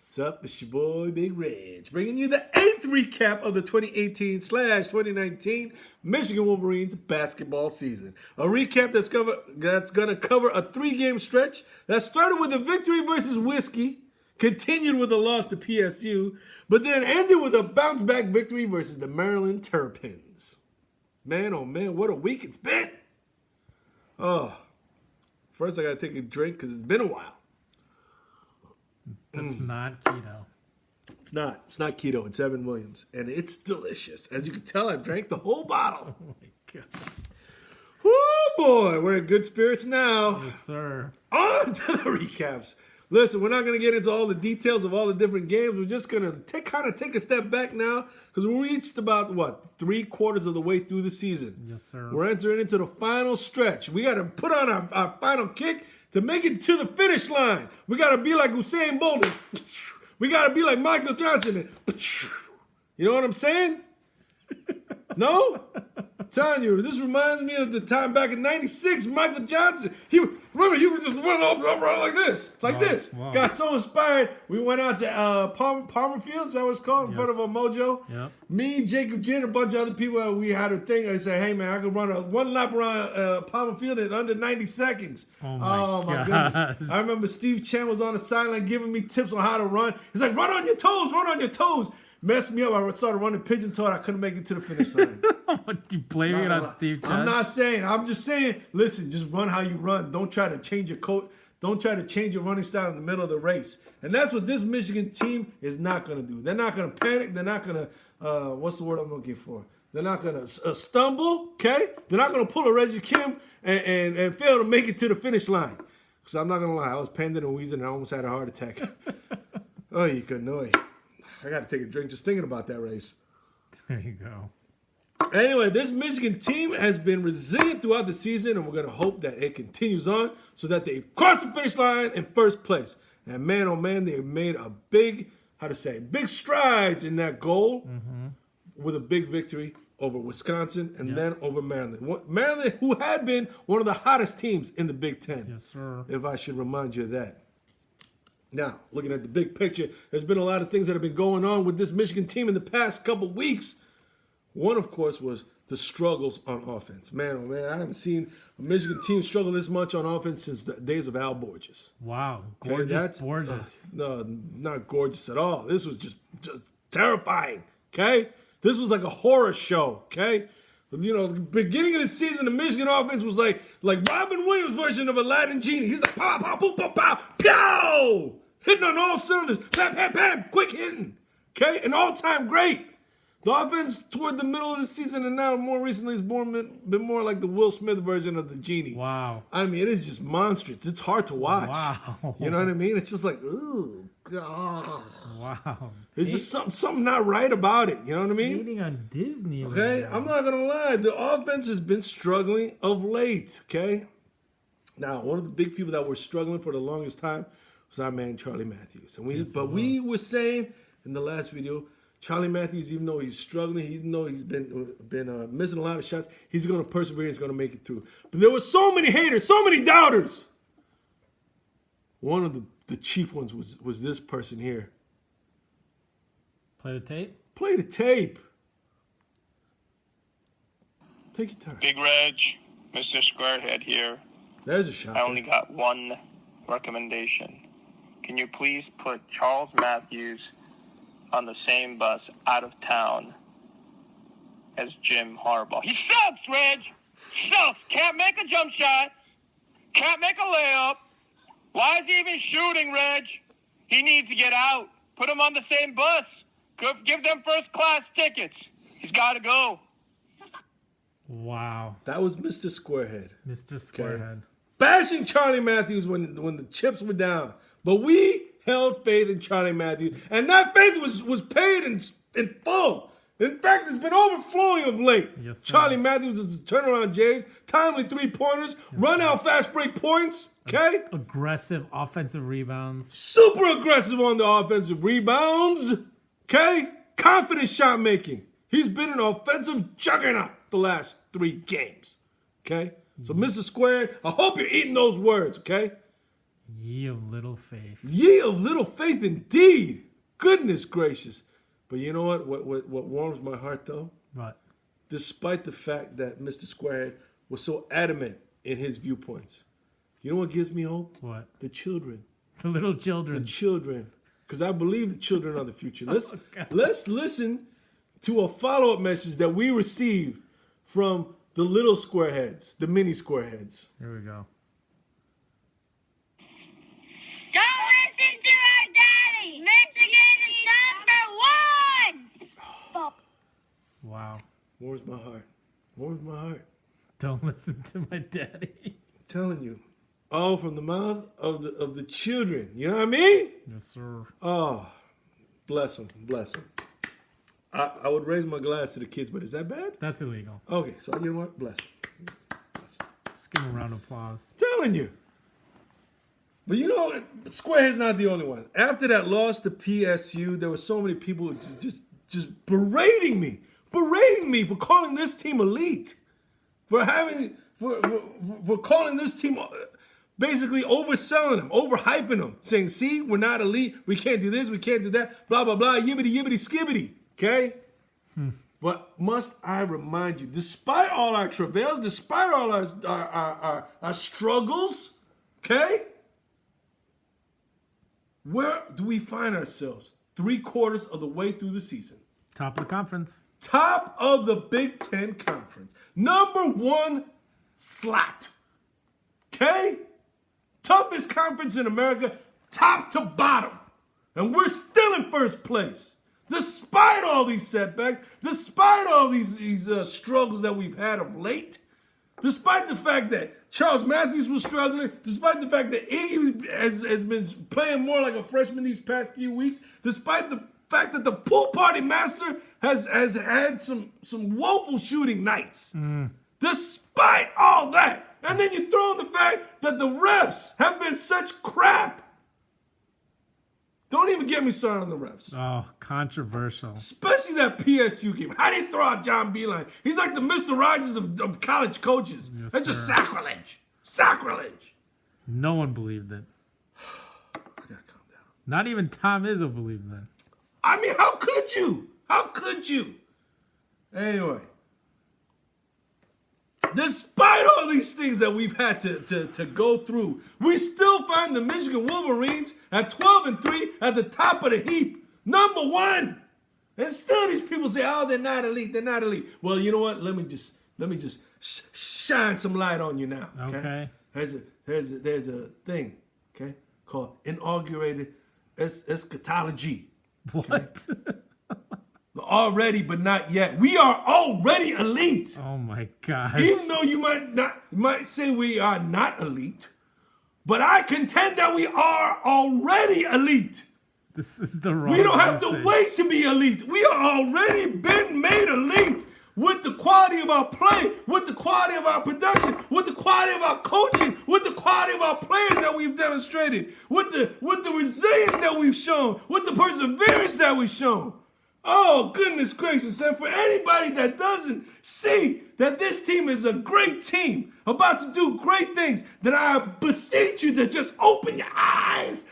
Sup, it's your boy Big Reg, bringing you the 8th recap of the 2018/2019 Michigan Wolverines basketball season. A recap that's going to cover a 3-game stretch that started with a victory versus Wisc, continued with a loss to PSU, but then ended with a bounce-back victory versus the Maryland Terrapins. Man, oh man, what a week it's been. Oh, first I got to take a drink because it's been a while. That's not keto. It's not. It's not keto. It's Evan Williams. And it's delicious. As you can tell, I've drank the whole bottle. Oh, my God. Woo, boy. We're in good spirits now. Yes, sir. On to the recaps. Listen, we're not going to get into all the details of all the different games. We're just going to take a step back now because we reached about, 3/4 of the way through the season. Yes, sir. We're entering into the final stretch. We got to put on our final kick to make it to the finish line. We got to be like Usain Bolt. We got to be like Michael Johnson. You know what I'm saying? No? I'm telling you, this reminds me of the time back in '96, Michael Johnson. He would just run up like this. Wow. Got so inspired. We went out to Palmer Field, is that what it's called? In front of a Mojo. Yep. Me, Jacob Jen, a bunch of other people, we had a thing. I said, hey, man, I could run one lap around Palmer Field in under 90 seconds. Oh, my goodness. I remember Steve Chen was on the sideline giving me tips on how to run. He's like, run on your toes. Messed me up. I started running pigeon-toed. I couldn't make it to the finish line. You blaming it on Steve Chen? I'm not saying. I'm just saying, listen, just run how you run. Don't try to change your coat. Don't try to change your running style in the middle of the race. And that's what this Michigan team is not going to do. They're not going to panic. They're not going to, what's the word I'm looking for? They're not going to stumble, okay? They're not going to pull a Reggie Kim and fail to make it to the finish line. Because I'm not going to lie. I was panting and wheezing and I almost had a heart attack. Oh, you could know it. I got to take a drink just thinking about that race. There you go. Anyway, this Michigan team has been resilient throughout the season, and we're going to hope that it continues on so that they cross the finish line in first place. And man, oh man, they made a big strides in that goal with a big victory over Wisconsin and then over Maryland. Maryland, who had been one of the hottest teams in the Big Ten. Yes, sir. If I should remind you of that. Now, looking at the big picture, there's been a lot of things that have been going on with this Michigan team in the past couple weeks. One, of course, was the struggles on offense. Man, oh man, I haven't seen a Michigan team struggle this much on offense since the days of Al Borges. Wow, gorgeous. No, not gorgeous at all. This was just terrifying, okay? This was like a horror show, okay? You know, the beginning of the season, the Michigan offense was like Robin Williams' version of Aladdin Genie. He's like, pow, pow, pow, pow, pow, pow! Hitting on all cylinders. Bam, bam, bam, quick hitting. Okay? An all-time great. The offense toward the middle of the season and now more recently has been more like the Will Smith version of the Genie. Wow. I mean, it is just monstrous. It's hard to watch. Wow. You know what I mean? It's just like, ooh, God. Wow. There's just something not right about it. You know what I mean? Hating on Disney. Okay, I'm not going to lie. The offense has been struggling of late, okay? Now, one of the big people that were struggling for the longest time was our man, Charlie Matthews. And we were saying in the last video, Charlie Matthews, even though he's struggling, even though he's been missing a lot of shots, he's going to persevere. He's going to make it through. But there were so many haters, so many doubters. One of the chief ones was this person here. Play the tape? Play the tape. Take your time. Big Reg, Mr. Squarehead here. There's a shot. I only got one recommendation. Can you please put Charles Matthews on the same bus out of town as Jim Harbaugh? He sucks, Reg! Sucks! Can't make a jump shot. Can't make a layup. Why is he even shooting, Reg? He needs to get out. Put him on the same bus. Give them first-class tickets. He's got to go. Wow. That was Mr. Squarehead. Mr. Squarehead. Okay. Bashing Charlie Matthews when the chips were down. But we held faith in Charlie Matthews. And that faith was paid in full. In fact, it's been overflowing of late. Yes, sir. Charlie Matthews is the turnaround Jays, timely three-pointers, run out fast break points, okay? Aggressive offensive rebounds. Super aggressive on the offensive rebounds, okay? Confident shot making. He's been an offensive juggernaut the last 3 games, okay? So, Mr. Squared, I hope you're eating those words, okay? Ye of little faith. Ye of little faith indeed. Goodness gracious. But you know what? What warms my heart though? What? Despite the fact that Mr. Squarehead was so adamant in his viewpoints. You know what gives me hope? What? The children. The little children. The children. Because I believe the children are the future. Let's listen to a follow-up message that we received from the little squareheads, the mini squareheads. Here we go. Don't listen to our daddy. Michigan is number 1. Wow. Warms my heart. Warms my heart. Don't listen to my daddy. I'm telling you. All from the mouth of the children. You know what I mean? Yes, sir. Oh, bless them. Bless them. I would raise my glass to the kids, but is that bad? That's illegal. Okay, so you know what? Bless them. Bless them. Just give him a round of applause. Telling you. But you know, Squarehead's not the only one. After that loss to PSU, there were so many people just berating me for calling this team elite, for calling this team basically overselling them, overhyping them, saying, "See, we're not elite. We can't do this. We can't do that. Blah blah blah. Yibbity yibbity skibbity." Okay. But must I remind you, despite all our travails, despite all our struggles, okay, where do we find ourselves? 3/4 of the way through the season. Top of the conference. Top of the Big Ten Conference. Number 1 slot. Okay? Toughest conference in America, top to bottom. And we're still in first place. Despite all these setbacks, despite all these struggles that we've had of late, despite the fact that Charles Matthews was struggling, despite the fact that Iggy has been playing more like a freshman these past few weeks, despite the fact that the pool party master has had some woeful shooting nights. Despite all that, and then you throw in the fact that the refs have been such crap. Don't even get me started on the refs. Oh, controversial. Especially that PSU game. How did they throw out John Beeline? He's like the Mr. Rogers of college coaches. Yes, That's just sir. sacrilege. Sacrilege. No one believed it. I gotta calm down. Not even Tom Izzo believed that. I mean, how could you? How could you? Anyway. Despite all these things that we've had to go through, we still find the Michigan Wolverines at 12-3 at the top of the heap. Number 1. And still these people say, oh, they're not elite. They're not elite. Well, you know what? Let me just shine some light on you now. Okay. There's a thing, okay, called Inaugurated Eschatology. What? Already, but not yet. We are already elite. Oh my gosh. Even though you might say we are not elite, but I contend that we are already elite. This is the wrong We don't have to message. wait to be elite. We are already been made elite with the quality of our play, with the quality of our production, with the quality of our coaching, with the quality of our players that we've demonstrated, with the resilience that we've shown, with the perseverance that we've shown. Oh, goodness gracious. And for anybody that doesn't see that this team is a great team, about to do great things, then I beseech you to just open your eyes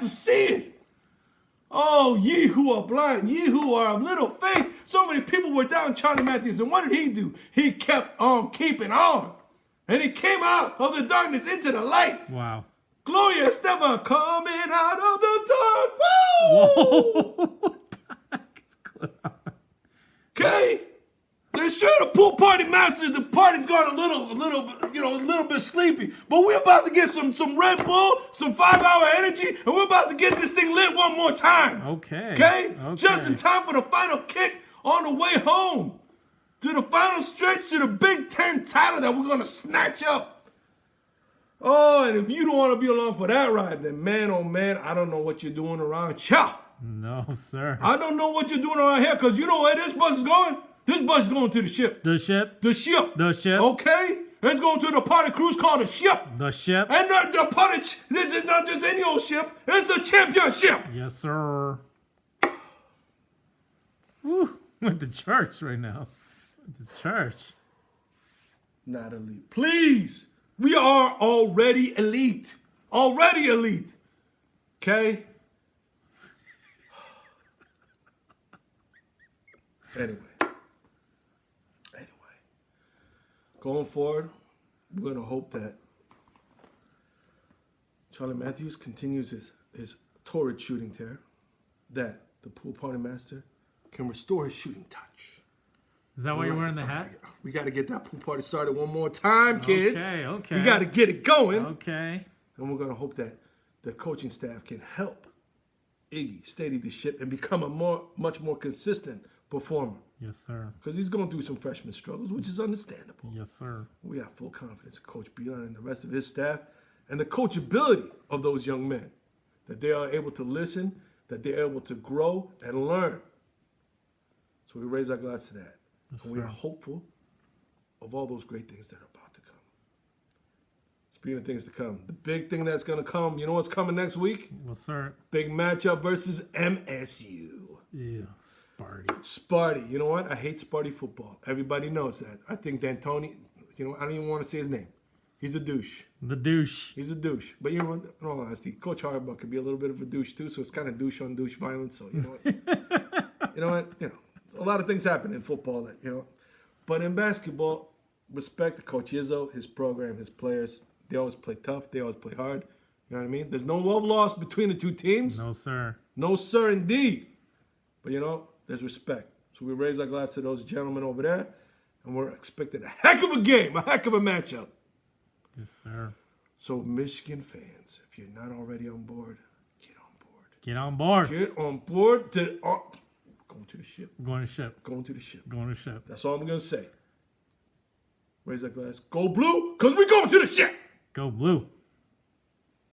to see it. Oh, ye who are blind, ye who are of little faith. So many people were down Charlie Matthews, and what did he do? He kept on keeping on. And he came out of the darkness into the light. Wow. Gloria Estefan coming out of the dark. Woo! Whoa. What the heck is going on? Okay? They're sure the pool party master, the party's gone a little bit sleepy. But we're about to get some Red Bull, some 5-hour energy, and we're about to get this thing lit one more time. Okay. Okay? Just in time for the final kick on the way home. To the final stretch to the Big Ten title that we're going to snatch up. Oh, and if you don't want to be along for that ride, then man, oh man, I don't know what you're doing around here. No, sir. I don't know what you're doing around here, because you know where this bus is going? This bus is going to the ship. The ship. The ship. The ship. Okay? It's going to the party cruise called the ship. The ship. And the party, this is not just any old ship. It's the championship. Yes, sir. Woo. Went to church right now. Went to church. Not elite. Please. We are already elite. already elite. Okay? Anyway. Going forward, we're going to hope that Charlie Matthews continues his torrid shooting tear, that the pool party master can restore his shooting touch. Is that why you're wearing the hat? We got to get that pool party started one more time, kids. Okay. We got to get it going. Okay. And we're going to hope that the coaching staff can help Iggy steady the ship and become a much more consistent performer. Yes, sir. Because he's going through some freshman struggles, which is understandable. Yes, sir. We have full confidence in Coach Beeline and the rest of his staff and the coachability of those young men, that they are able to listen, that they're able to grow and learn. So we raise our glass to that. Yes, and we are sir. hopeful of all those great things that are about to come. Speaking of things to come, the big thing that's going to come, you know what's coming next week? Yes, sir. Big matchup versus MSU. Yeah, Sparty. Sparty. You know what? I hate Sparty football. Everybody knows that. I think D'Antoni, I don't even want to say his name. He's a douche. The douche. He's a douche. But you know what? In all honesty, Coach Harbaugh could be a little bit of a douche too, so it's kind of douche on douche violence. So you know what? You know what? A lot of things happen in football that, But in basketball, respect to Coach Izzo, his program, his players. They always play tough. They always play hard. You know what I mean? There's no love lost between the two teams. No, sir. No, sir, indeed. But, there's respect. So we raise our glass to those gentlemen over there, and we're expecting a heck of a game, a heck of a matchup. Yes, sir. So, Michigan fans, if you're not already on board, get on board. Get on board. Get on board going to the ship. Going to ship. Going to the ship. Going to ship. That's all I'm going to say. Raise our glass. Go blue, because we're going to the ship. Go blue.